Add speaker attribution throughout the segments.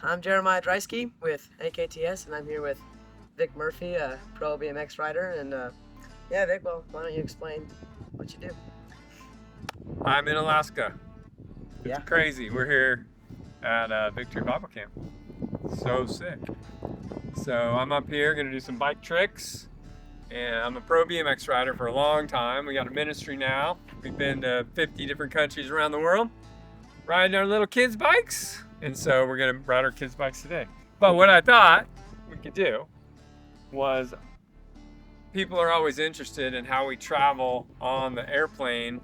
Speaker 1: I'm Jeremiah Dreisky with AKTS, and I'm here with Vic Murphy, a pro BMX rider. And yeah, Vic, well, why don't you explain what you do?
Speaker 2: I'm in Alaska. It's
Speaker 1: Yeah.
Speaker 2: crazy. We're here at Victory Bible Camp. So sick. So I'm up here gonna do some bike tricks, and I'm a pro BMX rider for a long time. We got a ministry now. We've been to 50 different countries around the world, riding our little kids' bikes, and so we're gonna ride our kids' bikes today. But what I thought we could do was, people are always interested in how we travel on the airplane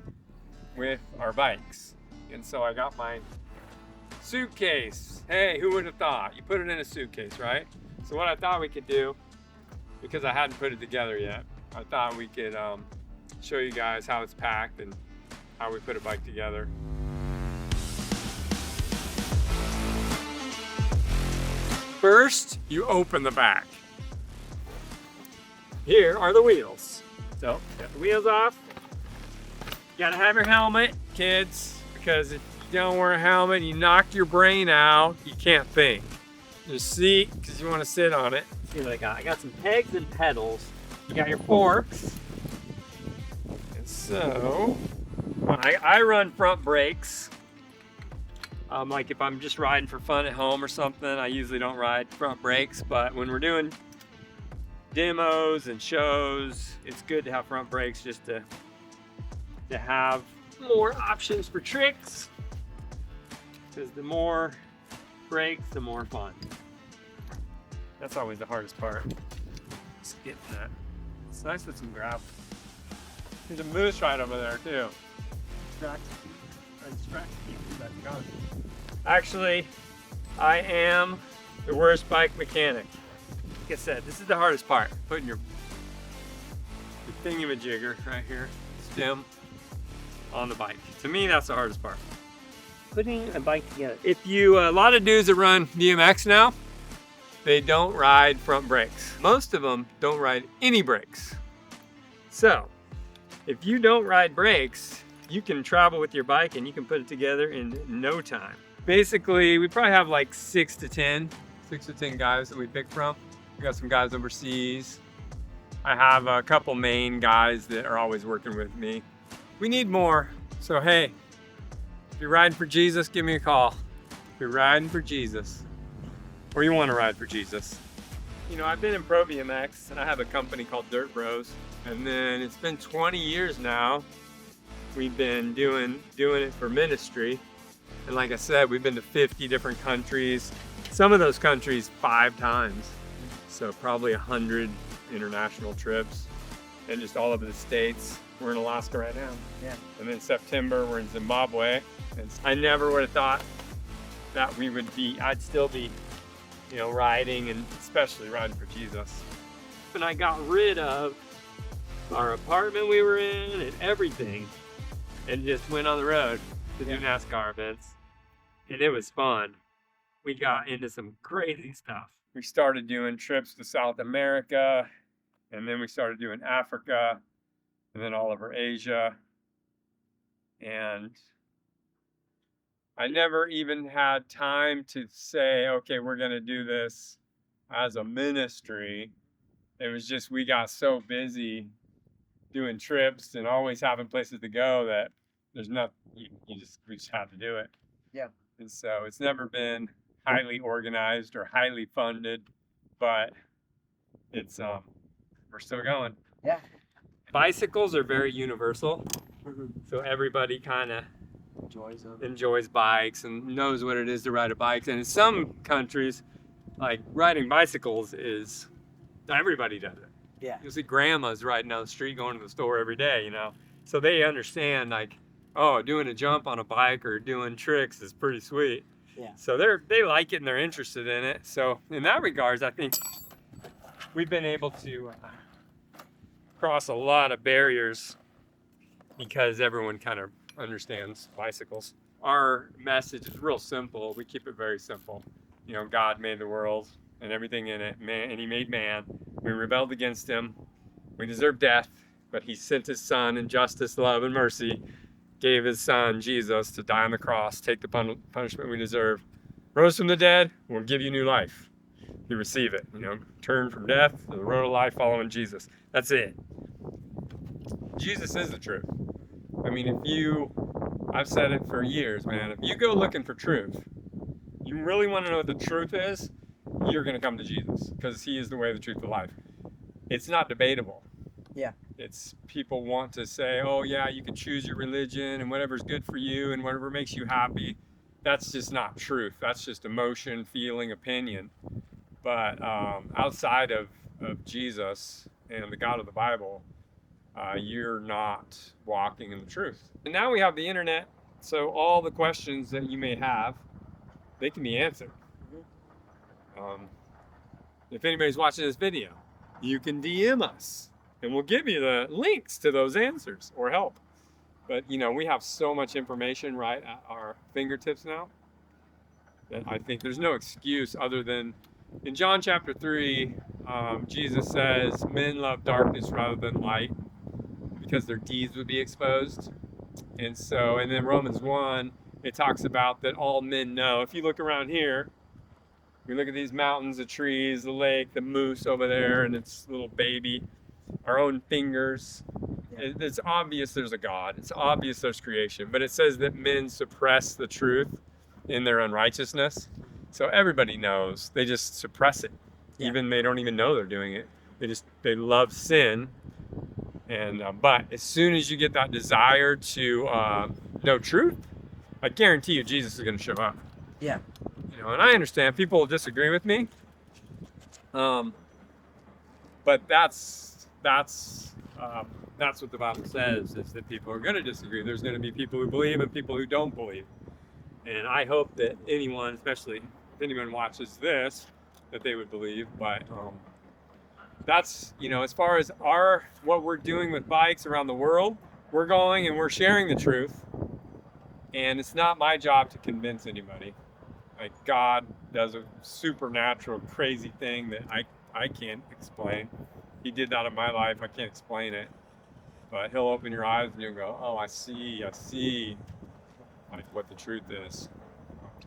Speaker 2: with our bikes. And so I got my suitcase. Hey, who would have thought? You put it in a suitcase, right? So what I thought we could do, because I hadn't put it together yet, I thought we could show you guys how it's packed and how we put a bike together. First, you open the back. Here are the wheels. So, get the wheels off. You gotta have your helmet, kids, because if you don't wear a helmet, you knock your brain out, you can't think. Your seat, because you want to sit on it. See what I got? I got some pegs and pedals. You got your forks. And so, I run front brakes. Like if I'm just riding for fun at home or something, I usually don't ride front brakes, but when we're doing demos and shows, it's good to have front brakes just to have more options for tricks, because the more brakes, the more fun. That's always the hardest part. Just getting that. It's nice with some gravel. There's a moose right over there too. Actually, I am the worst bike mechanic. Like I said, this is the hardest part. Putting your thingamajigger right here, stem, on the bike. To me, that's the hardest part. Putting a bike together. A lot of dudes that run BMX now, they don't ride front brakes. Most of them don't ride any brakes. So, if you don't ride brakes, you can travel with your bike and you can put it together in no time. Basically, we probably have like 6 to 10 guys that we pick from. We got some guys overseas. I have a couple main guys that are always working with me. We need more. So hey, if you're riding for Jesus, give me a call. If you're riding for Jesus, or you want to ride for Jesus. You know, I've been in pro BMX and I have a company called Dirt Bros. And then it's been 20 years now. We've been doing it for ministry. And like I said, we've been to 50 different countries. Some of those countries 5 times. So probably 100 international trips and just all over the States. We're in Alaska right now.
Speaker 1: Yeah.
Speaker 2: And then September, we're in Zimbabwe. And I never would have thought that I'd still be, riding, and especially riding for Jesus. And I got rid of our apartment we were in and everything and just went on the road to do NASCAR events. And it was fun. We got into some crazy stuff. We started doing trips to South America, and then we started doing Africa, and then all over Asia. And I never even had time to say, okay, we're going to do this as a ministry. It was just, we got so busy doing trips and always having places to go that there's nothing, we just had to do it.
Speaker 1: Yeah.
Speaker 2: And so it's never been highly organized or highly funded, but it's we're still going.
Speaker 1: Yeah.
Speaker 2: Bicycles are very universal, so everybody kind of enjoys bikes and knows what it is to ride a bike. And in some countries, like riding bicycles is, everybody does it.
Speaker 1: Yeah.
Speaker 2: You'll see grandmas riding down the street going to the store every day, so they understand, like, oh, doing a jump on a bike or doing tricks is pretty sweet.
Speaker 1: Yeah.
Speaker 2: So they like it and they're interested in it. So in that regards, I think we've been able to cross a lot of barriers because everyone kind of understands bicycles. Our message is real simple. We keep it very simple. God made the world and everything in it, and he made man. We rebelled against him. We deserve death, but he sent his son in justice, love, and mercy, gave his son, Jesus, to die on the cross, take the punishment we deserve, rose from the dead, will give you new life. You receive it, turn from death to the road of life following Jesus. That's it. Jesus is the truth. I mean, I've said it for years, man, if you go looking for truth, you really want to know what the truth is, you're going to come to Jesus because he is the way, the truth, the life. It's not debatable.
Speaker 1: Yeah.
Speaker 2: It's people want to say, oh yeah, you can choose your religion and whatever's good for you and whatever makes you happy. That's just not truth. That's just emotion, feeling, opinion. But outside of Jesus and the God of the Bible, you're not walking in the truth. And now we have the internet, so all the questions that you may have, they can be answered. If anybody's watching this video, you can DM us and we'll give you the links to those answers or help. But we have so much information right at our fingertips now that I think there's no excuse other than in John chapter 3, Jesus says men love darkness rather than light because their deeds would be exposed. And then Romans 1, it talks about that all men know. If you look around here, we look at these mountains, the trees, the lake, the moose over there, and its little baby, our own fingers. Yeah. It's obvious there's a God. It's obvious there's creation. But it says that men suppress the truth in their unrighteousness. So everybody knows. They just suppress it. Yeah. Even they don't even know they're doing it. They love sin. And but as soon as you get that desire to know truth, I guarantee you Jesus is going to show up.
Speaker 1: Yeah.
Speaker 2: And I understand people will disagree with me, but that's what the Bible says, is that people are going to disagree. There's going to be people who believe and people who don't believe. And I hope that anyone, especially if anyone watches this, that they would believe. But that's, as far as what we're doing with bikes around the world, we're going and we're sharing the truth. And it's not my job to convince anybody. Like, God does a supernatural, crazy thing that I can't explain. He did that in my life. I can't explain it. But he'll open your eyes and you'll go, oh, I see, like, what the truth is.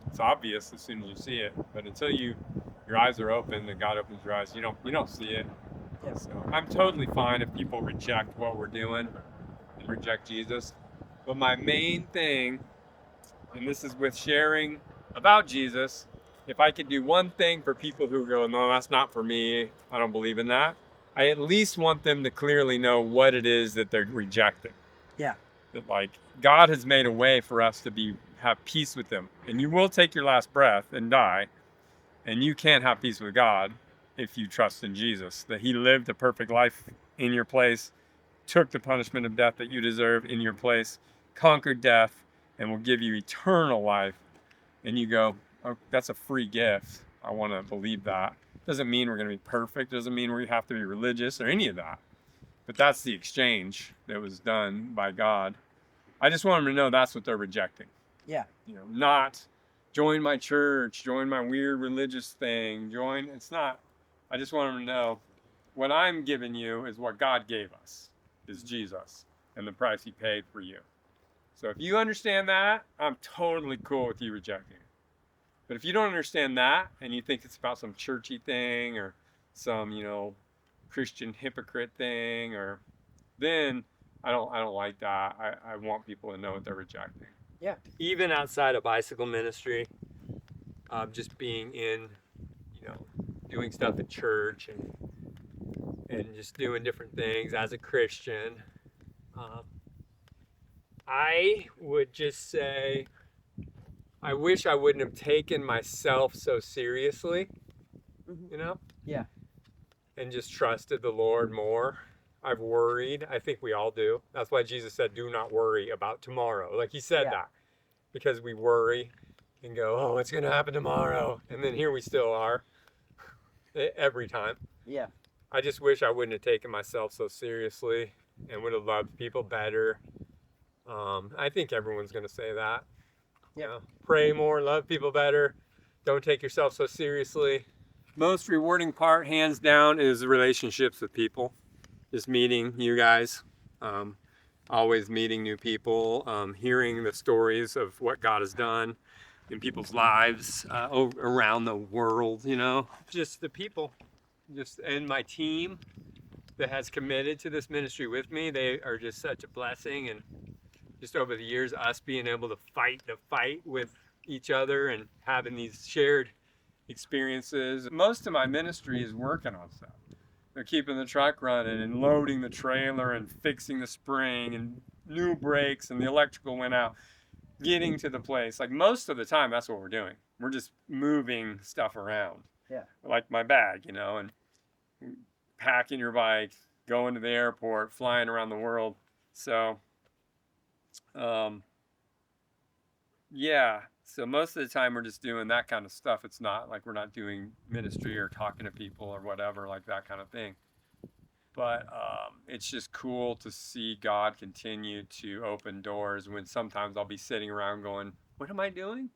Speaker 2: It's obvious as soon as you see it. But until your eyes are open and God opens your eyes, you don't see it. Yeah. So I'm totally fine if people reject what we're doing and reject Jesus. But my main thing, and this is with sharing about Jesus, if I could do one thing for people who go, no, that's not for me, I don't believe in that, I at least want them to clearly know what it is that they're rejecting.
Speaker 1: Yeah.
Speaker 2: That, like, God has made a way for us to have peace with him. And you will take your last breath and die, and you can't have peace with God if you trust in Jesus. That he lived a perfect life in your place, took the punishment of death that you deserve in your place, conquered death, and will give you eternal life. And you go, oh, that's a free gift. I want to believe that. Doesn't mean we're going to be perfect. Doesn't mean we have to be religious or any of that. But that's the exchange that was done by God. I just want them to know that's what they're rejecting.
Speaker 1: Yeah.
Speaker 2: Not join my church, join my weird religious thing, it's not. I just want them to know what I'm giving you is what God gave us, is Jesus and the price he paid for you. So if you understand that, I'm totally cool with you rejecting it. But if you don't understand that and you think it's about some churchy thing or some, Christian hypocrite thing, then I don't like that. I want people to know what they're rejecting.
Speaker 1: Yeah.
Speaker 2: Even outside of bicycle ministry, just being in, doing stuff at church and just doing different things as a Christian. I would just say, I wish I wouldn't have taken myself so seriously,
Speaker 1: Yeah.
Speaker 2: and just trusted the Lord more. I've worried. I think we all do. That's why Jesus said, do not worry about tomorrow. Like, he said that because we worry and go, oh, what's going to happen tomorrow? And then here we still are every time.
Speaker 1: Yeah.
Speaker 2: I just wish I wouldn't have taken myself so seriously and would have loved people better. I think everyone's going to say that.
Speaker 1: Yeah.
Speaker 2: Pray more, love people better. Don't take yourself so seriously. Most rewarding part, hands down, is the relationships with people. Just meeting you guys. Always meeting new people. Hearing the stories of what God has done. in people's lives around the world, you know. Just the people, just and my team that has committed to this ministry with me, they are just such a blessing. And just over the years, us being able to fight the fight with each other and having these shared experiences. Most of my ministry is working on stuff. They're keeping the truck running and loading the trailer and fixing the spring and new brakes, and the electrical went out, getting to the place. Like most of the time, that's what we're doing. We're just moving stuff around.
Speaker 1: Yeah.
Speaker 2: Like my bag, you know, and packing your bike, going to the airport, flying around the world. So, yeah. So most of the time we're just doing that kind of stuff. It's not like we're not doing ministry or talking to people or whatever, like that kind of thing. But it's just cool to see God continue to open doors when sometimes I'll be sitting around going, what am I doing?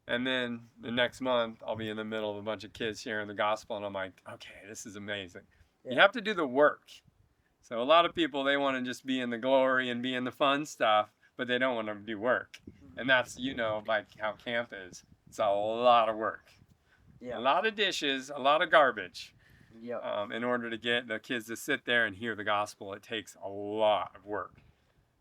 Speaker 2: And then the next month I'll be in the middle of a bunch of kids sharing the gospel, and I'm like, okay, this is amazing. Yeah. You have to do the work. So a lot of people, they want to just be in the glory and be in the fun stuff, but they don't want to do work. And that's, you know, like how camp is. It's a lot of work. Yeah. A lot of dishes, a lot of garbage. Yep. In order to get the kids to sit there and hear the gospel, it takes a lot of work.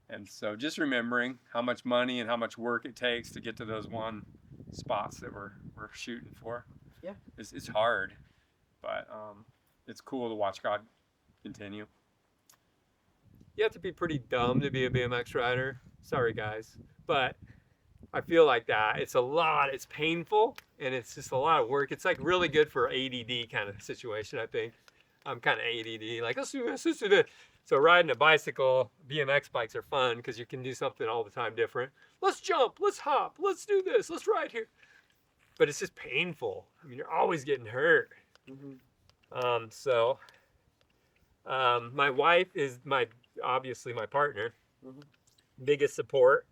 Speaker 2: And so just remembering how much money and how much work it takes to get to those one spots that we're shooting for. Yeah. It's hard, but it's cool to watch God continue. You have to be pretty dumb to be a BMX rider. Sorry, guys. But I feel like that. It's a lot. It's painful, and it's just a lot of work. It's like really good for ADD kind of situation, I think. I'm kind of ADD. Like, let's do this, let's do this. So riding a bicycle, BMX bikes are fun because you can do something all the time different. Let's jump. Let's hop. Let's do this. Let's ride here. But it's just painful. I mean, you're always getting hurt. Mm-hmm. My wife is obviously my partner. Mm-hmm. Biggest support.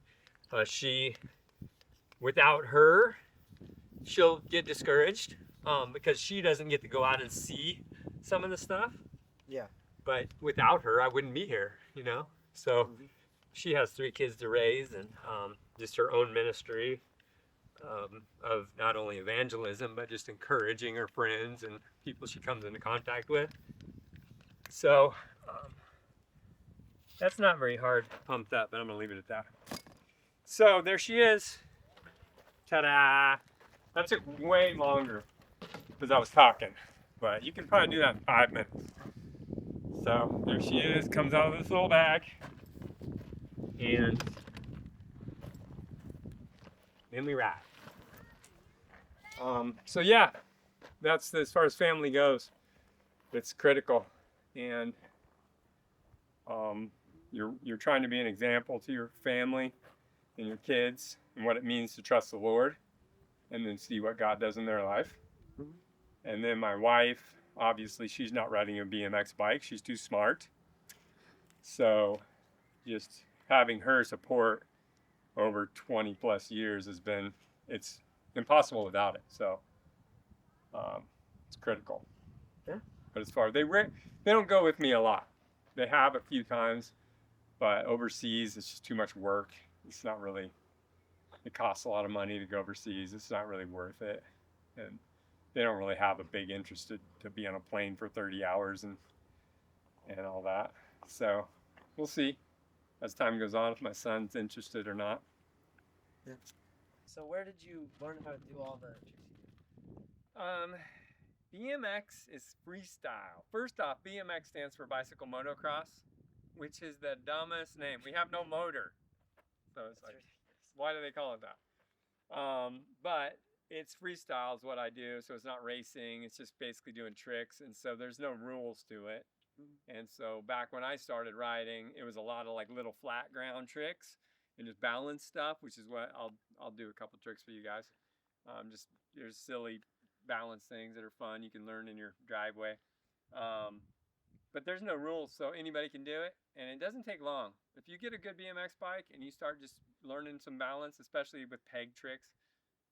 Speaker 2: Without her, she'll get discouraged because she doesn't get to go out and see some of the stuff. Yeah. But without her, I wouldn't be here, you know? So she has 3 kids to raise, and just her own ministry of not only evangelism, but just encouraging her friends and people she comes into contact with. So that's not very hard pumped up, but I'm going to leave it at that. So there she is. Ta-da! That took way longer because I was talking, but you can probably do that in 5 minutes. So there she is, comes out of this little bag, and then we ride. So yeah, that's as far as family goes. It's critical, and you're trying to be an example to your family and your kids and what it means to trust the Lord and then see what God does in their life. Mm-hmm. And then my wife, obviously she's not riding a BMX bike. She's too smart. So just having her support over 20 plus years it's impossible without it. So it's critical. Yeah. But as far as they don't go with me a lot. They have a few times, but overseas it's just too much work. It's not really, it costs a lot of money to go overseas. It's not really worth it. And they don't really have a big interest to be on a plane for 30 hours and all that. So we'll see as time goes on if my son's interested or not.
Speaker 1: Yeah. So where did you learn how to do all the tricks?
Speaker 2: BMX is freestyle. First off, BMX stands for bicycle motocross, which is the dumbest name. We have no motor. So it's like, why do they call it that? But it's freestyle is what I do. So it's not racing. It's just basically doing tricks. And so there's no rules to it. And so back when I started riding, it was a lot of like little flat ground tricks and just balance stuff, which is what I'll do a couple tricks for you guys. Just there's silly balance things that are fun you can learn in your driveway. But there's no rules, so anybody can do it, and it doesn't take long. If you get a good BMX bike and you start just learning some balance, especially with peg tricks,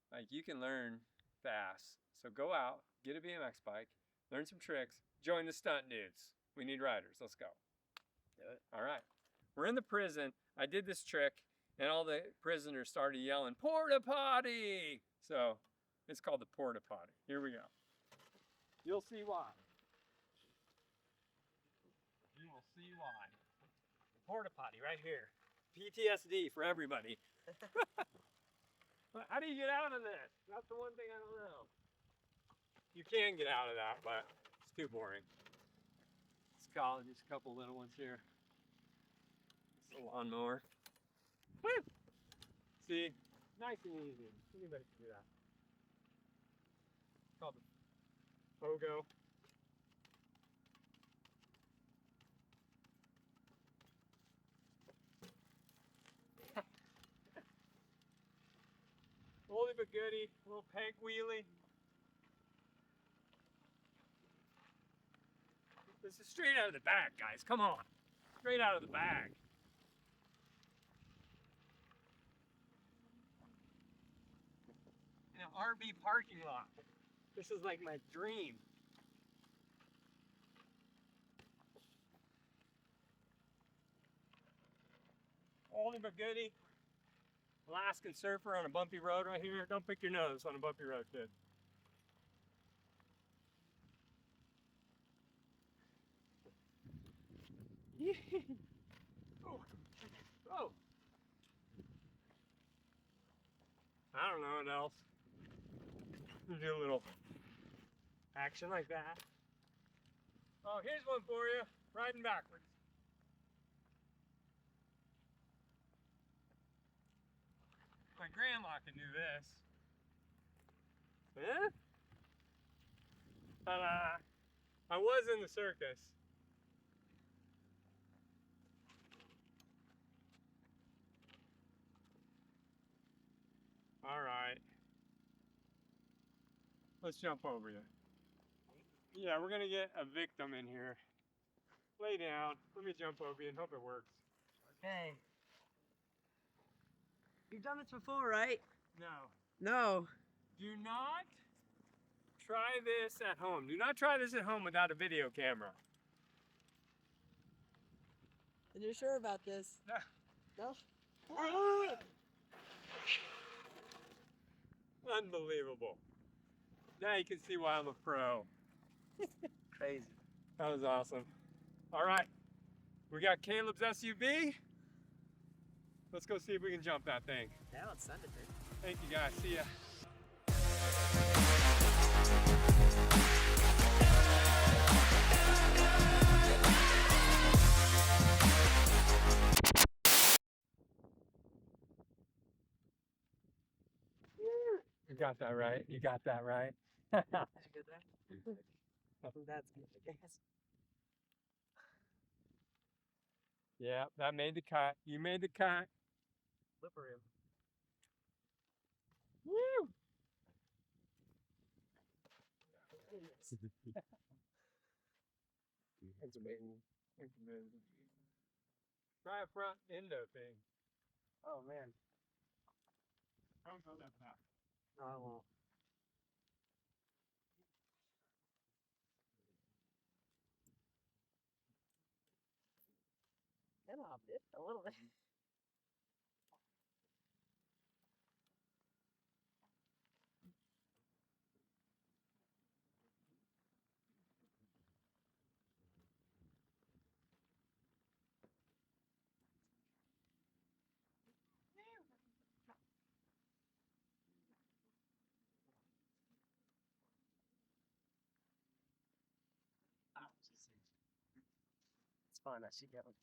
Speaker 2: like you can learn fast. So go out, get a BMX bike, learn some tricks, join the stunt dudes. We need riders. Let's go. Do it. All right. We're in the prison. I did this trick, and all the prisoners started yelling, "Porta potty!" So it's called the porta potty. Here we go. You'll see why. You will see why. Porta potty right here. PTSD for everybody. How do you get out of this? That's the one thing I don't know. You can get out of that, but it's too boring. It's college, just a couple little ones here. It's a lawnmower. Woo! See, nice and easy. Anybody can do that. It's called the pogo. Oldie but goodie, little peg wheelie. This is straight out of the bag, guys. Come on. Straight out of the bag. In an RV parking lot. This is like my dream. Oldie but goodie. Alaskan surfer on a bumpy road right here. Don't pick your nose on a bumpy road, kid. Oh. Oh. I don't know what else. Do a little action like that. Oh, here's one for you. Riding backwards. My grandma can do this. Yeah? Ta-da! I was in the circus. All right. Let's jump over you. Yeah, we're gonna get a victim in here. Lay down. Let me jump over you and hope it works.
Speaker 1: Okay. You've done this before, right?
Speaker 2: No.
Speaker 1: No.
Speaker 2: Do not try this at home. Do not try this at home without a video camera.
Speaker 1: And you're sure about this?
Speaker 2: No.
Speaker 1: No?
Speaker 2: Unbelievable. Now you can see why I'm a pro.
Speaker 1: Crazy.
Speaker 2: That was awesome. All right, we got Caleb's SUV. Let's go see if we can jump that thing.
Speaker 1: Yeah, let's send it, dude.
Speaker 2: Thank you guys, see ya. You got that right, you got that right.
Speaker 1: Did you get that? That's good, I guess.
Speaker 2: Yeah, that made the cut. You made the cut.
Speaker 1: Flipper him.
Speaker 2: Woo! That's amazing. That's amazing. Try a front endo thing.
Speaker 1: Oh, man.
Speaker 2: Don't go that fast.
Speaker 1: No, I won't. Get off it a little bit. Oh, Jesus. It's fine. I should get one.